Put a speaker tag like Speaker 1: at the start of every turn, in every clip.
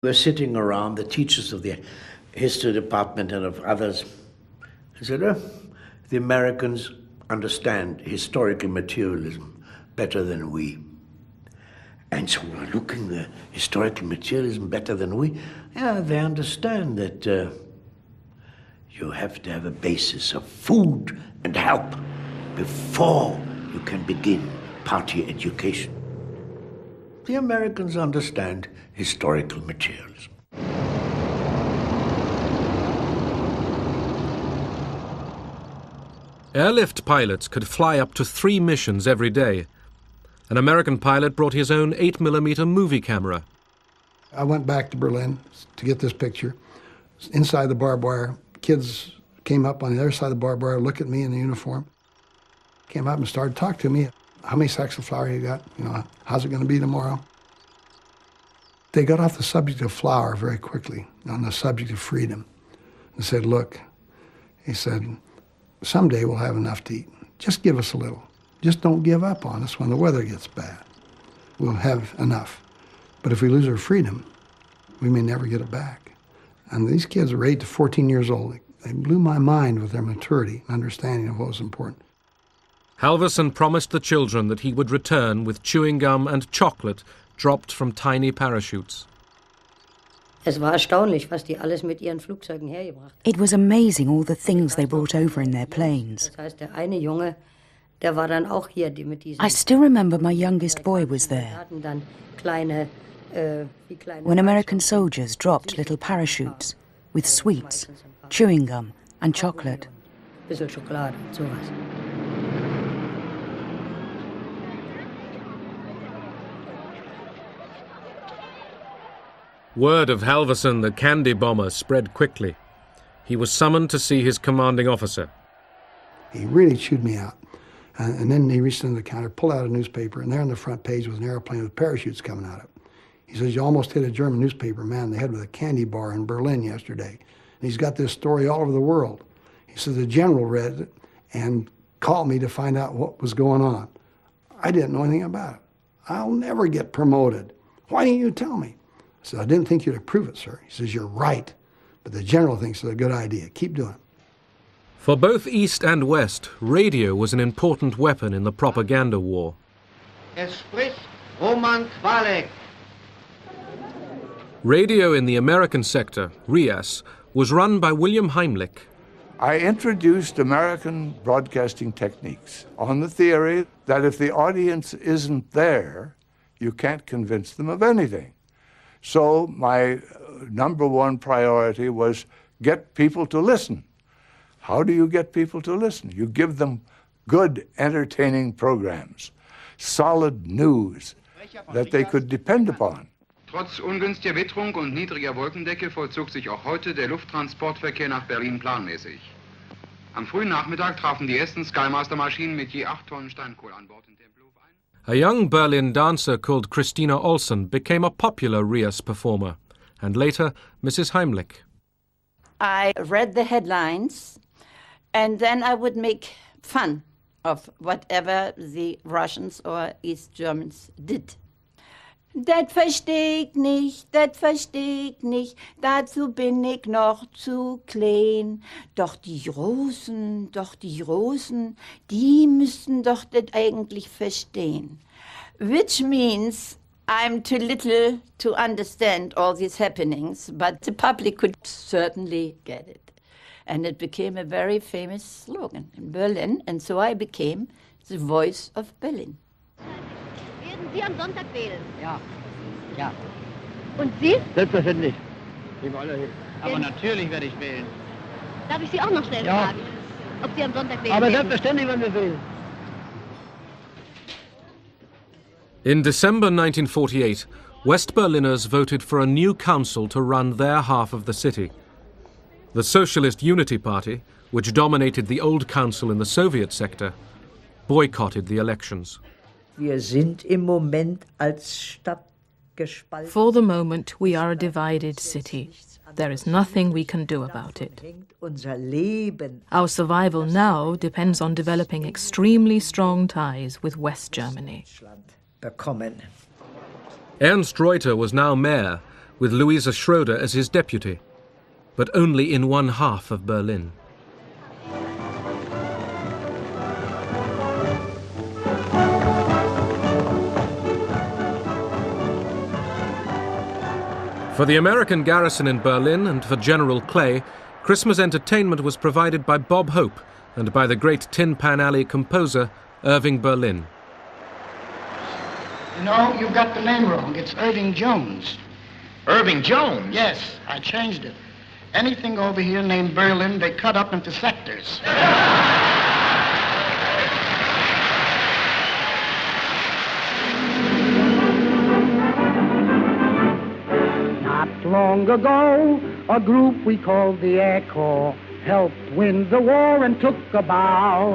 Speaker 1: We're sitting around, the teachers of the history department and of others. I said, the Americans understand historical materialism better than we. And so we're looking at historical materialism better than we. Yeah, they understand that you have to have a basis of food and help before you can begin party education. The Americans understand historical materialism.
Speaker 2: Airlift pilots could fly up to 3 missions every day. An American pilot brought his own 8mm movie camera.
Speaker 3: I went back to Berlin to get this picture. Inside the barbed wire, kids came up on the other side of the barbed wire, looked at me in the uniform, came up and started talking to me. How many sacks of flour you got? You know, how's it going to be tomorrow? They got off the subject of flour very quickly, on the subject of freedom, and said, look, he said, someday we'll have enough to eat. Just give us a little. Just don't give up on us when the weather gets bad. We'll have enough. But if we lose our freedom, we may never get it back. And these kids are 8 to 14 years old. They blew my mind with their maturity and understanding of what was important.
Speaker 2: Halvorsen promised the children that he would return with chewing gum and chocolate dropped from tiny parachutes.
Speaker 4: Es war erstaunlich, was die alles mit ihren Flugzeugen hergebracht.
Speaker 5: It was amazing all the things they brought over in their planes.
Speaker 4: Das heißt, der eine Junge, der war dann auch hier, die mit diesen.
Speaker 5: I still remember my youngest boy was there.
Speaker 4: Hatten dann kleine, wie kleine.
Speaker 5: When American soldiers dropped little parachutes with sweets, chewing gum and chocolate.
Speaker 4: Bisschen Schokolade und sowas.
Speaker 2: Word of Halvorsen, the candy bomber, spread quickly. He was summoned to see his commanding officer.
Speaker 3: He really chewed me out. And then he reached into the counter, pulled out a newspaper, and there on the front page was an airplane with parachutes coming out of it. He says, you almost hit a German newspaper man in the head with a candy bar in Berlin yesterday. And he's got this story all over the world. He says, the general read it and called me to find out what was going on. I didn't know anything about it. I'll never get promoted. Why didn't you tell me? I said, I didn't think you'd approve it, sir. He says, you're right, but the general thinks it's a good idea. Keep doing it.
Speaker 2: For both East and West, radio was an important weapon in the propaganda war.
Speaker 6: Es spricht Roman Kwalek.
Speaker 2: Radio in the American sector, RIAS, was run by William Heimlich.
Speaker 7: I introduced American broadcasting techniques on the theory that if the audience isn't there, you can't convince them of anything. So my number one priority was get people to listen. How do you get people to listen? You give them good, entertaining programs, solid news that they could depend upon.
Speaker 8: Trotz ungünstiger Witterung und niedriger Wolkendecke vollzog sich auch heute der Lufttransportverkehr nach Berlin planmäßig. Am frühen Nachmittag trafen die ersten Skymaster-Maschinen mit je 8 Tonnen Steinkohle an Bord in Tempelhof ein.
Speaker 2: A young Berlin dancer called Christina Olsen became a popular RIAS performer, and later Mrs. Heimlich.
Speaker 9: I read the headlines, and then I would make fun of whatever the Russians or East Germans did. Das versteh ich nicht, dazu bin ich noch zu klein. Doch die Russen, die müssten doch das eigentlich verstehen. Which means I'm too little to understand all these happenings, but the public could certainly get it. And it became a very famous slogan in Berlin, and so I became the voice of Berlin.
Speaker 10: Werden Sie am Sonntag wählen?
Speaker 6: Ja, ja.
Speaker 10: Und Sie?
Speaker 6: Selbstverständlich. Aber natürlich werde ich wählen.
Speaker 10: Darf ich Sie auch noch schnell fragen, ob Sie am Sonntag wählen
Speaker 6: Aber
Speaker 10: werden?
Speaker 6: selbstverständlich werden wir wählen.
Speaker 2: In December 1948, West Berliners voted for a new council to run their half of the city. The Socialist Unity Party, which dominated the old council in the Soviet sector, boycotted the elections.
Speaker 11: Wir sind im Moment als Stadt gespalten.
Speaker 12: For the moment, we are a divided city. There is nothing we can do about it. Our survival now depends on developing extremely strong ties with West Germany.
Speaker 2: Ernst Reuter was now mayor, with Louisa Schroeder as his deputy, but only in one half of Berlin. For the American garrison in Berlin and for General Clay, Christmas entertainment was provided by Bob Hope and by the great Tin Pan Alley composer Irving Berlin.
Speaker 13: You know, you've got the name wrong. It's Irving Jones.
Speaker 6: Irving Jones?
Speaker 13: Yes, I changed it. Anything over here named Berlin, they cut up into sectors.
Speaker 14: Not long ago, a group we called the Air Corps helped win the war and took a bow.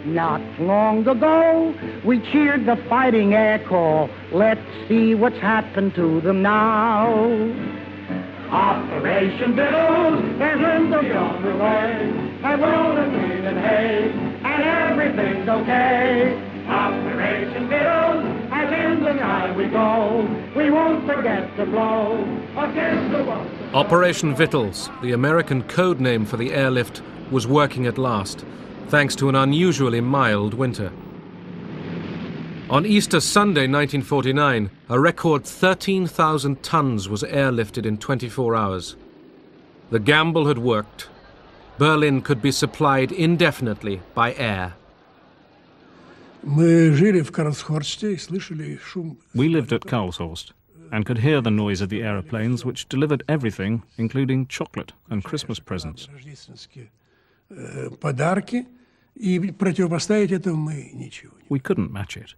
Speaker 14: Not long ago, we cheered the fighting Air Corps. Let's see what's happened to them now. Operation Biddles is in the underway, and we're rolling wheat and hay, and everything's okay. Operation Biddles, as in the night we go, we won't forget to blow against the one.
Speaker 2: Operation Vittles, the American code name for the airlift, was working at last, thanks to an unusually mild winter. On Easter Sunday 1949, a record 13,000 tons was airlifted in 24 hours. The gamble had worked. Berlin could be supplied indefinitely by air.
Speaker 15: We lived at Karlshorst and could hear the noise of the aeroplanes, which delivered everything, including chocolate and Christmas presents. We couldn't match it.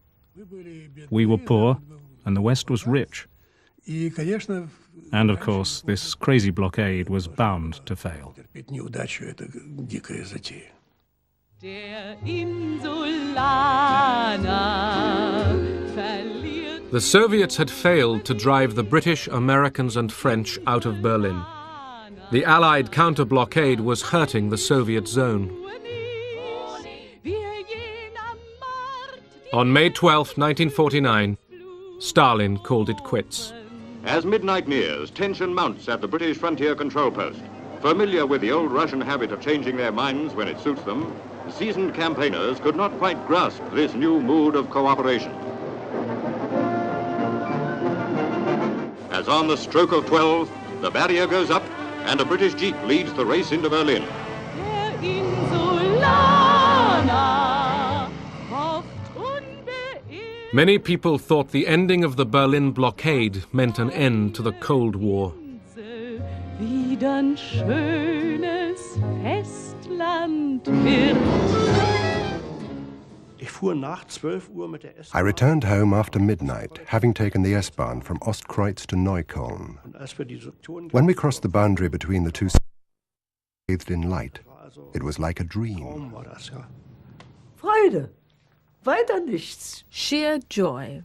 Speaker 15: We were poor, and the West was rich. And of course, this crazy blockade was bound to fail.
Speaker 2: The Soviets had failed to drive the British, Americans and French out of Berlin. The Allied counter-blockade was hurting the Soviet zone. On May 12, 1949, Stalin called it quits.
Speaker 16: As midnight nears, tension mounts at the British frontier control post. Familiar with the old Russian habit of changing their minds when it suits them, seasoned campaigners could not quite grasp this new mood of cooperation. As on the stroke of 12, the barrier goes up and a British jeep leads the race into Berlin.
Speaker 2: Many people thought the ending of the Berlin blockade meant an end to the Cold War.
Speaker 17: I returned home after midnight, having taken the S-Bahn from Ostkreuz to Neukölln. When we crossed the boundary between the two, bathed in light, it was like a dream.
Speaker 11: Freude. Weiter nichts.
Speaker 12: Sheer joy.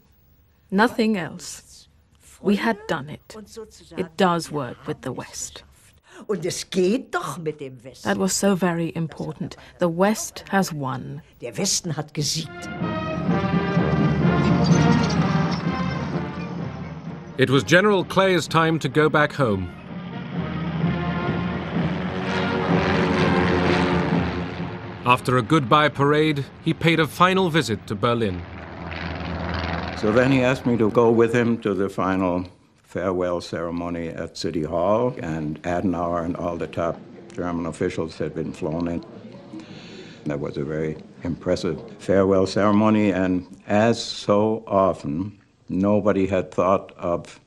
Speaker 12: Nothing else. We had done it. It does work with the West.
Speaker 11: Und es geht doch mit dem Westen.
Speaker 12: That was so very important. The West has won.
Speaker 11: Der Westen hat gesiegt.
Speaker 2: It was General Clay's time to go back home. After a goodbye parade, he paid a final visit to Berlin.
Speaker 18: So then he asked me to go with him to the final farewell ceremony at City Hall, and Adenauer and all the top German officials had been flown in. That was a very impressive farewell ceremony, and as so often, nobody had thought of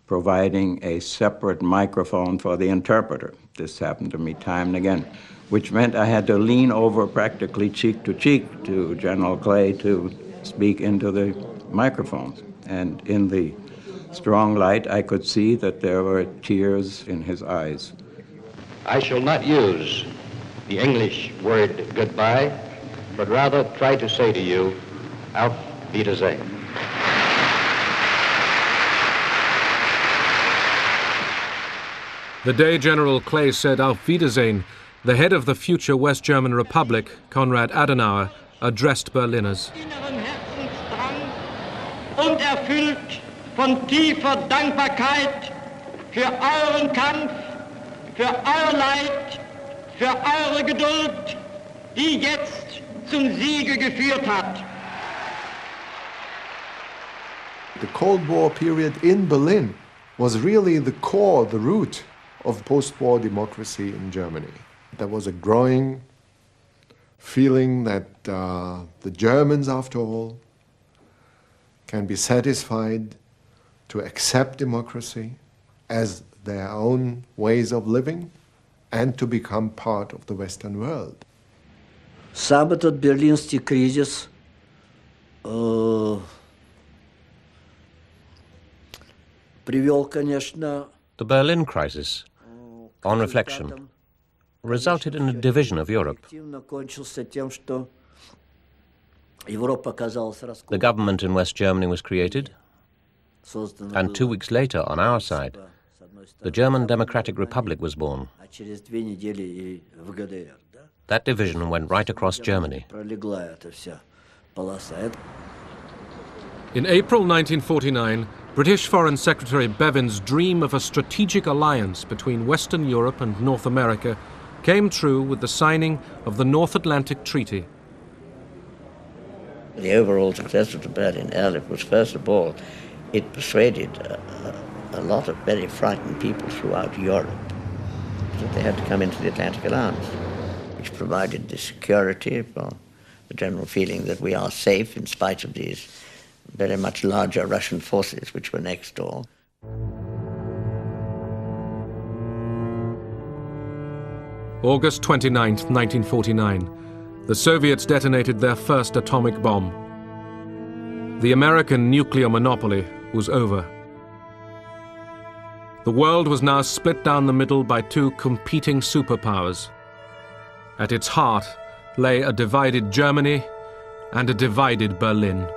Speaker 18: providing a separate microphone for the interpreter. This happened to me time and again, which meant I had to lean over practically cheek to General Clay to speak into the microphones. And in the strong light, I could see that there were tears in his eyes.
Speaker 19: I shall not use the English word goodbye, but rather try to say to you, Auf Wiedersehen.
Speaker 2: The day General Clay said Auf Wiedersehen, the head of the future West German Republic, Konrad Adenauer, addressed Berliners.
Speaker 20: Und erfüllt
Speaker 14: von tiefer Dankbarkeit für euren Kampf, für euer Leid, für eure Geduld, die jetzt zum Siege geführt hat.
Speaker 20: The Cold War period in Berlin was really the core, the root of post-war democracy in Germany. There was a growing feeling that the Germans, after all, can be satisfied to accept democracy as their own ways of living and to become part of the Western world.
Speaker 21: Сам этот берлинский кризис привел, конечно.
Speaker 22: The Berlin crisis, on reflection, resulted in a division of Europe. The government in West Germany was created, and 2 weeks later, on our side, the German Democratic Republic was born. That division went right across Germany.
Speaker 2: In April 1949, British Foreign Secretary Bevin's dream of a strategic alliance between Western Europe and North America came true with the signing of the North Atlantic Treaty.
Speaker 23: The overall success of the Berlin Airlift was, first of all, it persuaded a lot of very frightened people throughout Europe that they had to come into the Atlantic Alliance, which provided the security for the general feeling that we are safe in spite of these very much larger Russian forces which were next door.
Speaker 2: August 29, 1949, the Soviets detonated their first atomic bomb. The American nuclear monopoly was over. The world was now split down the middle by two competing superpowers. At its heart lay a divided Germany and a divided Berlin.